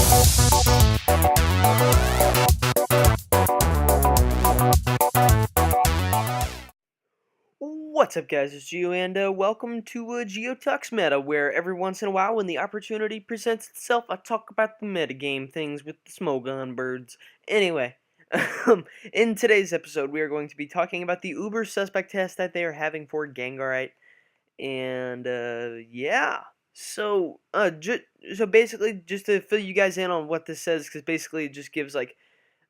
What's up, guys? It's Geo, and welcome to GeoTux Meta, where every once in a while, when the opportunity presents itself, I talk about the metagame things with the Smogon birds. Anyway, in today's episode, we are going to be talking about the Uber Suspect test that they are having for Gengarite, and yeah. So basically, just to fill you guys in on what this says, because basically it just gives like,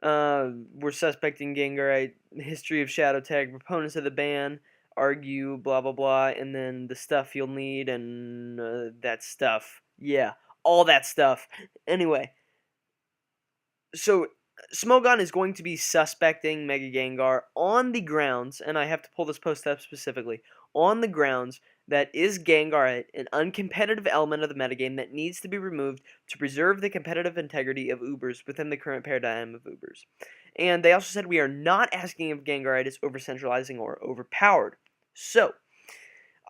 we're suspecting Gengarite, history of Shadow Tag, proponents of the ban, argue, blah blah blah, and then the stuff you'll need and that stuff. Yeah, all that stuff. Anyway, so Smogon is going to be suspecting Mega Gengar on the grounds, and I have to pull this post up specifically, on the grounds that is Gengar an uncompetitive element of the metagame that needs to be removed to preserve the competitive integrity of Ubers within the current paradigm of Ubers. And they also said we are not asking if Gengarite is over-centralizing or overpowered. So,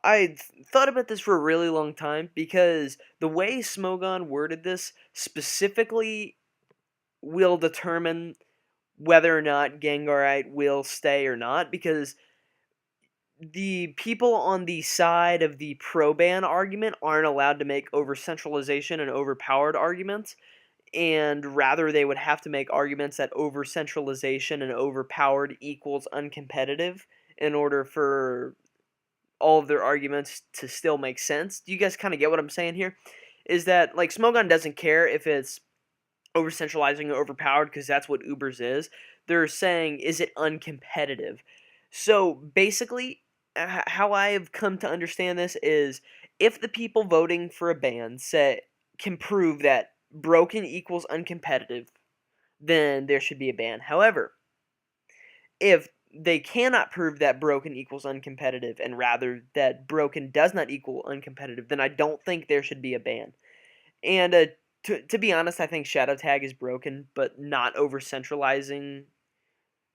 I thought about this for a really long time because the way Smogon worded this specifically will determine whether or not Gengarite will stay or not, because the people on the side of the pro-ban argument aren't allowed to make over-centralization and overpowered arguments, and rather they would have to make arguments that over-centralization and overpowered equals uncompetitive in order for all of their arguments to still make sense. Do you guys kind of get what I'm saying here? Is that, like, Smogon doesn't care if it's over-centralizing or overpowered, because that's what Ubers is. They're saying, is it uncompetitive? So, basically, how I have come to understand this is, if the people voting for a ban can prove that broken equals uncompetitive, then there should be a ban. However, if they cannot prove that broken equals uncompetitive, and rather that broken does not equal uncompetitive, then I don't think there should be a ban. And to be honest, I think Shadow Tag is broken, but not over-centralizing.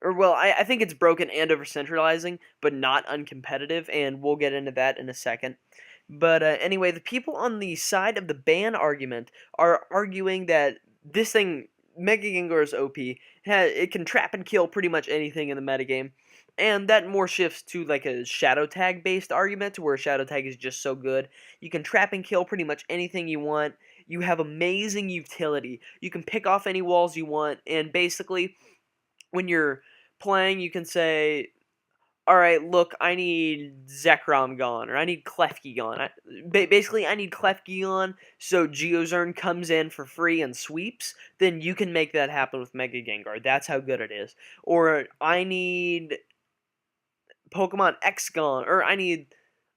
Or, well, I think it's broken and over-centralizing, but not uncompetitive, and we'll get into that in a second. But anyway, the people on the side of the ban argument are arguing that this thing, Mega Gengar is OP. It can trap and kill pretty much anything in the metagame. And that more shifts to like a Shadow Tag based argument, where Shadow Tag is just so good. You can trap and kill pretty much anything you want. You have amazing utility. You can pick off any walls you want, and basically, when you're playing, you can say, alright, look, I need Zekrom gone, or I need Klefki gone. Basically, I need Klefki gone, so Geozern comes in for free and sweeps. Then you can make that happen with Mega Gengar. That's how good it is. Or, I need Pokemon X gone, or I need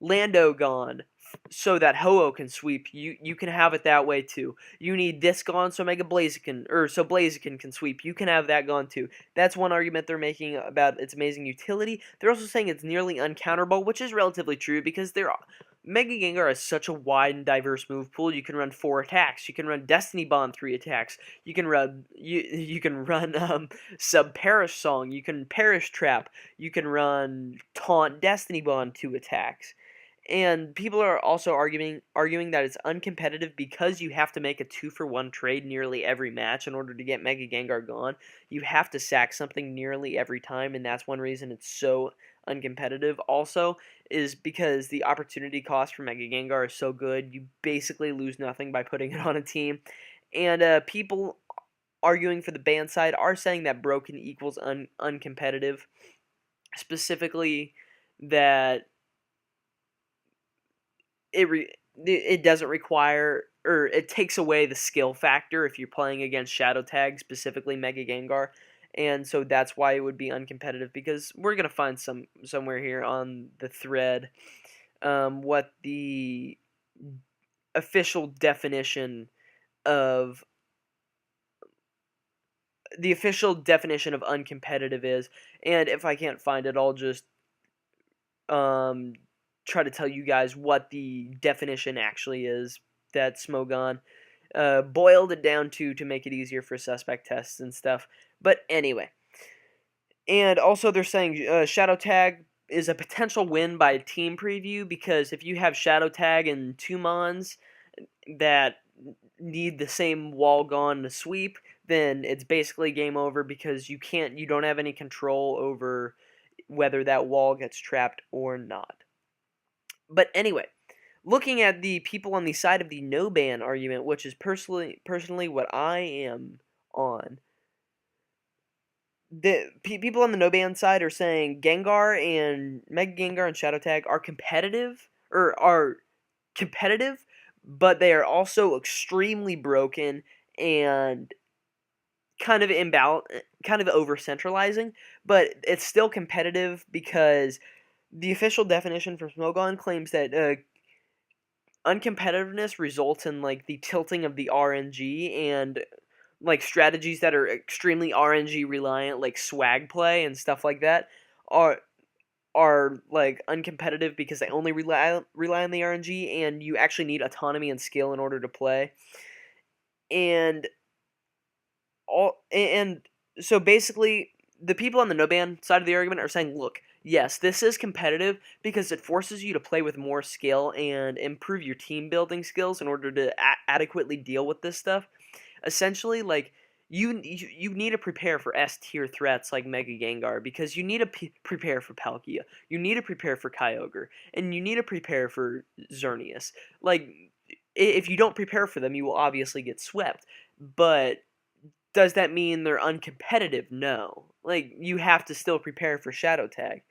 Lando gone, so that Ho-Oh can sweep. You can have it that way too. You need this gone so Mega Blaziken, or so Blaziken can sweep. You can have that gone too. That's one argument they're making about its amazing utility. They're also saying it's nearly uncounterable, which is relatively true, because Mega Gengar has such a wide and diverse move pool. You can run 4 attacks. You can run Destiny Bond 3 attacks. You can run Sub Perish Song. You can Perish Trap. You can run Taunt Destiny Bond 2 attacks. And people are also arguing that it's uncompetitive because you have to make a 2-for-1 trade nearly every match in order to get Mega Gengar gone. You have to sack something nearly every time, and that's one reason it's so uncompetitive. Also, is because the opportunity cost for Mega Gengar is so good, you basically lose nothing by putting it on a team. And people arguing for the ban side are saying that broken equals uncompetitive. Specifically, that it doesn't require, or it takes away the skill factor if you're playing against Shadow Tag, specifically Mega Gengar, and so that's why it would be uncompetitive, because we're gonna find somewhere here on the thread what the official definition of uncompetitive is, and if I can't find it, I'll just try to tell you guys what the definition actually is that Smogon boiled it down to make it easier for suspect tests and stuff. But anyway, and also they're saying Shadow Tag is a potential win by team preview, because if you have Shadow Tag and 2 Mons, that need the same wall gone to sweep, then it's basically game over because you don't have any control over whether that wall gets trapped or not. But anyway, looking at the people on the side of the no ban argument, which is personally what I am on, the people on the no ban side are saying Gengar and Mega Gengar and Shadow Tag are competitive, but they are also extremely broken and kind of over centralizing. But it's still competitive because the official definition from Smogon claims that uncompetitiveness results in like the tilting of the RNG and like strategies that are extremely RNG reliant, like swag play and stuff like that, are like uncompetitive because they only rely on the RNG, and you actually need autonomy and skill in order to play. And and so basically, the people on the no ban side of the argument are saying, look, yes, this is competitive because it forces you to play with more skill and improve your team building skills in order to adequately deal with this stuff. Essentially, like you need to prepare for S tier threats like Mega Gengar because you need to prepare for Palkia, you need to prepare for Kyogre, and you need to prepare for Xerneas. Like, if you don't prepare for them, you will obviously get swept. But does that mean they're uncompetitive? No. Like, you have to still prepare for Shadow Tag.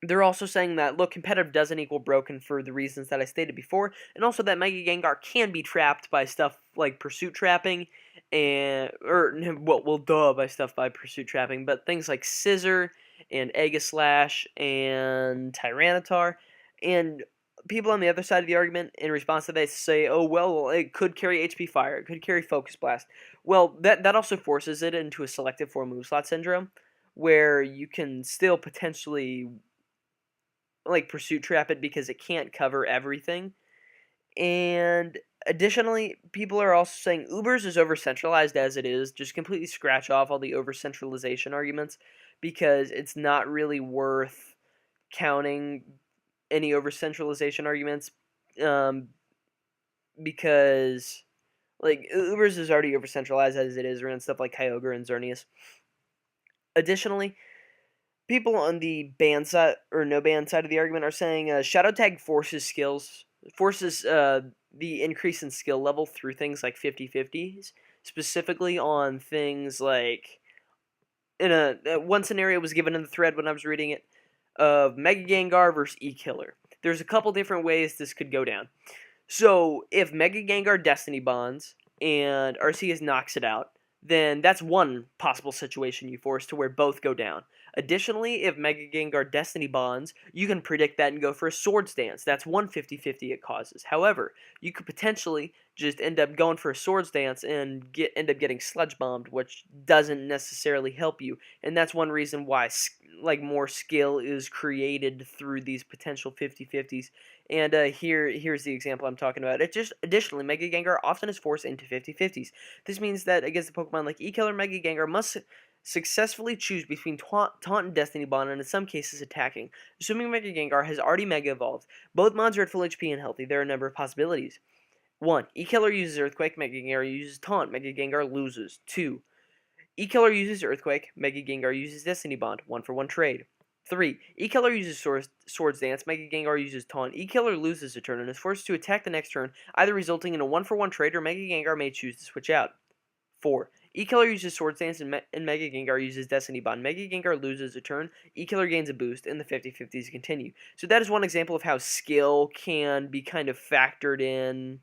They're also saying that, look, competitive doesn't equal broken for the reasons that I stated before, and also that Mega Gengar can be trapped by stuff like Pursuit Trapping, by stuff by Pursuit Trapping, but things like Scissor, and Aegislash, and Tyranitar, and people on the other side of the argument, in response to that, say, oh, well, it could carry HP Fire, it could carry Focus Blast. Well, that also forces it into a selective 4 move slot syndrome, where you can still potentially like Pursuit Trap it because it can't cover everything. And additionally, people are also saying Ubers is over centralized as it is. Just completely scratch off all the over centralization arguments because it's not really worth counting any over centralization arguments, um, because like Ubers is already over centralized as it is around stuff like Kyogre and Xerneas. Additionally, people on the ban side or no ban side of the argument are saying Shadow Tag forces the increase in skill level through things like 50-50s, specifically on things like in one scenario was given in the thread when I was reading it of Mega Gengar versus E-Killer. There's a couple different ways this could go down. So if Mega Gengar Destiny bonds and Arceus knocks it out, then that's one possible situation you force to where both go down. Additionally, if Mega Gengar Destiny bonds, you can predict that and go for a Swords Dance. That's one 50-50 it causes. However, you could potentially just end up going for a Swords Dance and end up getting Sludge Bombed, which doesn't necessarily help you. And that's one reason why like more skill is created through these potential 50-50s. And here's the example I'm talking about. It just additionally, Mega Gengar often is forced into 50-50s. This means that against the Pokemon like E-Killer, Mega Gengar must successfully choose between Taunt and Destiny Bond, and in some cases attacking. Assuming Mega Gengar has already Mega Evolved, both mods are at full HP and healthy. There are a number of possibilities. 1. E-Killer uses Earthquake, Mega Gengar uses Taunt, Mega Gengar loses. 2. E-Killer uses Earthquake, Mega Gengar uses Destiny Bond, 1-for-1 trade. 3. E-Killer uses Swords Dance, Mega Gengar uses Taunt. E-Killer loses a turn and is forced to attack the next turn, either resulting in a 1-for-1 trade or Mega Gengar may choose to switch out. 4. E-Killer uses Swords Dance and Mega Gengar uses Destiny Bond. Mega Gengar loses a turn, E-Killer gains a boost, and the 50-50s continue. So that is one example of how skill can be kind of factored in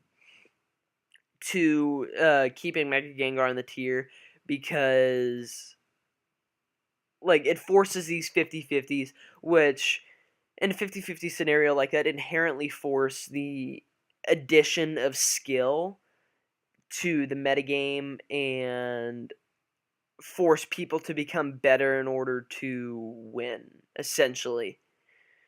to keeping Mega Gengar on the tier, because like it forces these 50-50s, which in a 50-50 scenario like that inherently force the addition of skill to the metagame and force people to become better in order to win, essentially.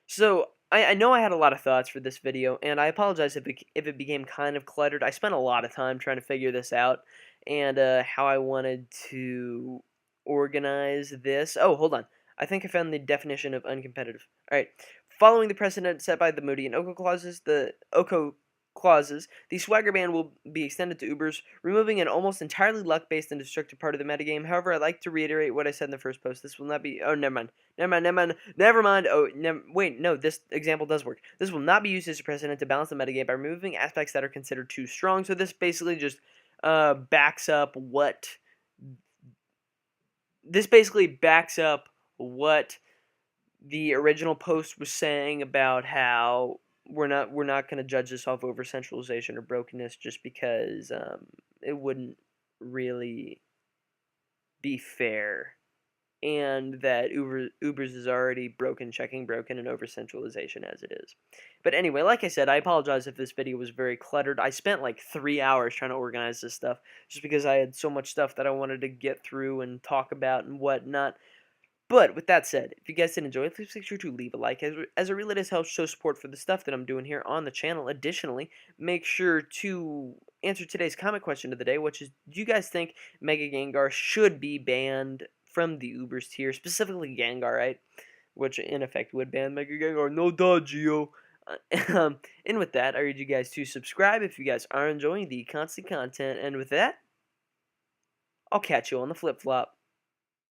So, I know I had a lot of thoughts for this video, and I apologize if it became kind of cluttered. I spent a lot of time trying to figure this out, and how I wanted to organize this. Oh, hold on. I think I found the definition of uncompetitive. Alright. Following the precedent set by the Moody and Oko clauses, the Oko clauses, the Swagger ban will be extended to Ubers, removing an almost entirely luck-based and destructive part of the metagame. However, I'd like to reiterate what I said in the first post. This will not be... Oh, never mind. Never mind. Oh, wait, no, this example does work. This will not be used as a precedent to balance the metagame by removing aspects that are considered too strong. So this basically just backs up what... This basically backs up what the original post was saying about how we're not going to judge this off over centralization or brokenness just because it wouldn't really be fair, and that Ubers is already broken, checking broken, and over centralization as it is. But anyway, like I said, I apologize if this video was very cluttered. I spent like 3 hours trying to organize this stuff just because I had so much stuff that I wanted to get through and talk about and whatnot. But with that said, if you guys did enjoy it, please make sure to leave a like, as it really does help show support for the stuff that I'm doing here on the channel. Additionally, make sure to answer today's comment question of the day, which is, do you guys think Mega Gengar should be banned from the Ubers tier, specifically Gengar, right? Which in effect would ban Mega Gengar. No duh, Geo. And with that, I urge you guys to subscribe if you guys are enjoying the constant content. And with that, I'll catch you on the flip-flop.